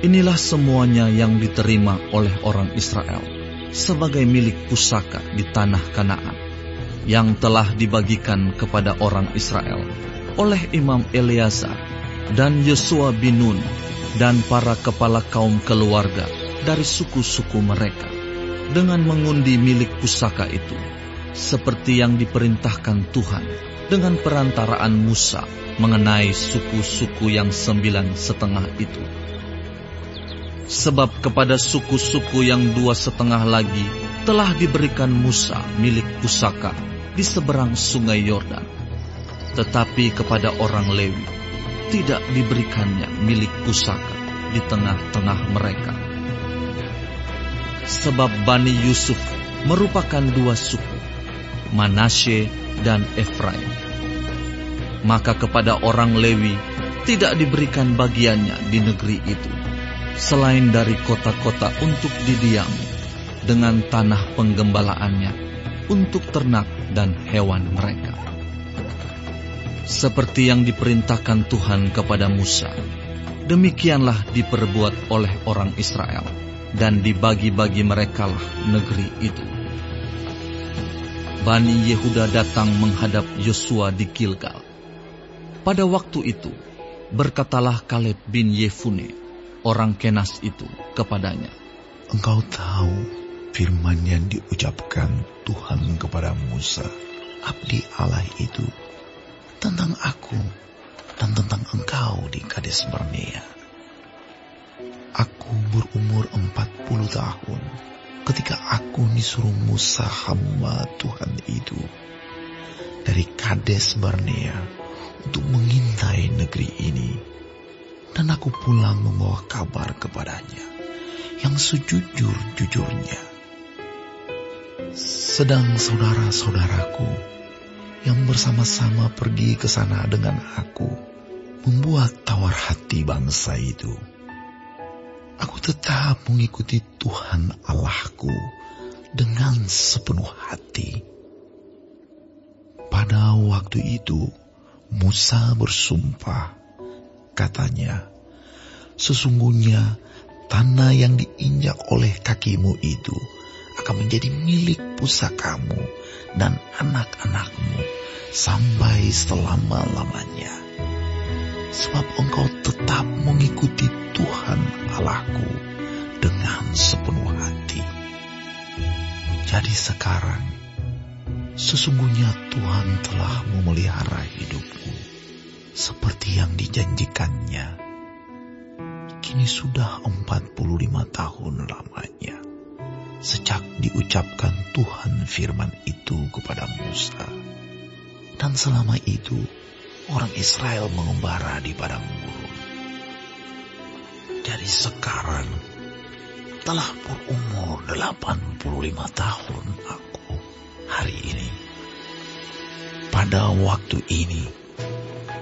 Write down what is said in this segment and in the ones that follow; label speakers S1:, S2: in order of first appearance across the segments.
S1: Inilah semuanya yang diterima oleh orang Israel sebagai milik pusaka di tanah Kanaan, yang telah dibagikan kepada orang Israel oleh Imam Eleazar dan Yosua bin Nun dan para kepala kaum keluarga dari suku-suku mereka, dengan mengundi milik pusaka itu, seperti yang diperintahkan Tuhan dengan perantaraan Musa mengenai suku-suku yang 9,5 itu. Sebab kepada suku-suku yang 2,5 lagi telah diberikan Musa milik pusaka di seberang sungai Yordan, tetapi kepada orang Lewi tidak diberikannya milik pusaka di tengah-tengah mereka. Sebab Bani Yusuf merupakan 2 suku, Manasye dan Efraim. Maka kepada orang Lewi tidak diberikan bagiannya di negeri itu, selain dari kota-kota untuk didiami, dengan tanah penggembalaannya untuk ternak dan hewan mereka. Seperti yang diperintahkan Tuhan kepada Musa, demikianlah diperbuat oleh orang Israel, dan dibagi-bagi merekalah negeri itu. Bani Yehuda datang menghadap Yosua di Gilgal. Pada waktu itu, berkatalah Kaleb bin Yefune, orang Kenas itu, kepadanya,
S2: "Engkau tahu firman yang diucapkan Tuhan kepada Musa, abdi Allah itu, tentang aku dan tentang engkau di Kades Barnea. Aku berumur 40 tahun ketika aku disuruh Musa hamba Tuhan itu dari Kades Barnea untuk mengintai negeri ini. Dan aku pulang membawa kabar kepadanya yang sejujur-jujurnya. Sedang saudara-saudaraku yang bersama-sama pergi ke sana dengan aku membuat tawar hati bangsa itu. Aku tetap mengikuti Tuhan Allahku dengan sepenuh hati. Pada waktu itu Musa bersumpah, katanya, sesungguhnya tanah yang diinjak oleh kakimu itu akan menjadi milik pusakamu dan anak-anakmu sampai selama-lamanya. Sebab engkau tetap mengikuti Tuhan Allahku dengan sepenuh hati. Jadi sekarang, sesungguhnya Tuhan telah memelihara hidupku seperti yang dijanjikannya. Kini sudah 45 tahun lamanya sejak diucapkan Tuhan firman itu kepada Musa. Dan selama itu orang Israel mengembara di padang gurun. Jadi sekarang telah berumur 85 tahun aku hari ini. Pada waktu ini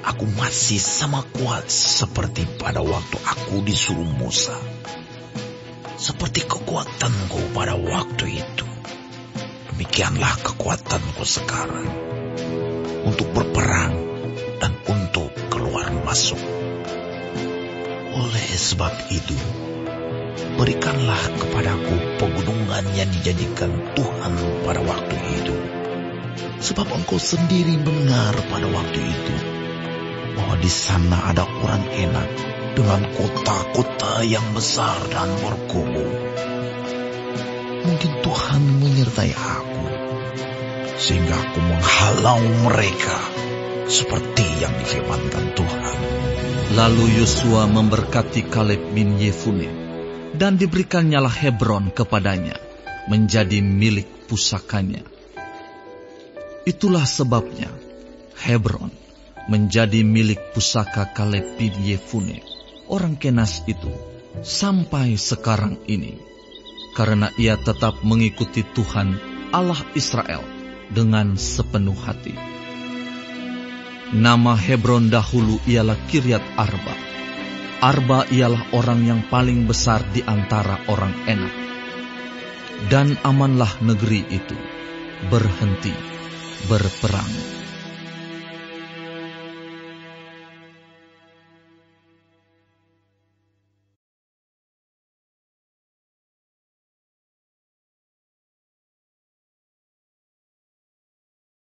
S2: aku masih sama kuat seperti pada waktu aku disuruh Musa. Seperti kekuatanku pada waktu itu, demikianlah kekuatanku sekarang untuk berperang dan untuk keluar masuk. Oleh sebab itu, berikanlah kepadaku pegunungan yang dijadikan Tuhan pada waktu itu. Sebab engkau sendiri mendengar pada waktu itu bahwa di sana ada orang enak dengan kota-kota yang besar dan berkubu. Mungkin Tuhan menyertai aku, sehingga aku menghalau mereka seperti yang difirmankan Tuhan.
S1: Lalu Yosua memberkati Kaleb bin Yefune, dan diberikannyalah Hebron kepadanya, menjadi milik pusakanya. Itulah sebabnya Hebron menjadi milik pusaka Kaleb bin Yefune, orang Kenas itu, sampai sekarang ini, karena ia tetap mengikuti Tuhan Allah Israel dengan sepenuh hati. Nama Hebron dahulu ialah Kiryat Arba. Arba ialah orang yang paling besar di antara orang Enak. Dan amanlah negeri itu berhenti berperang.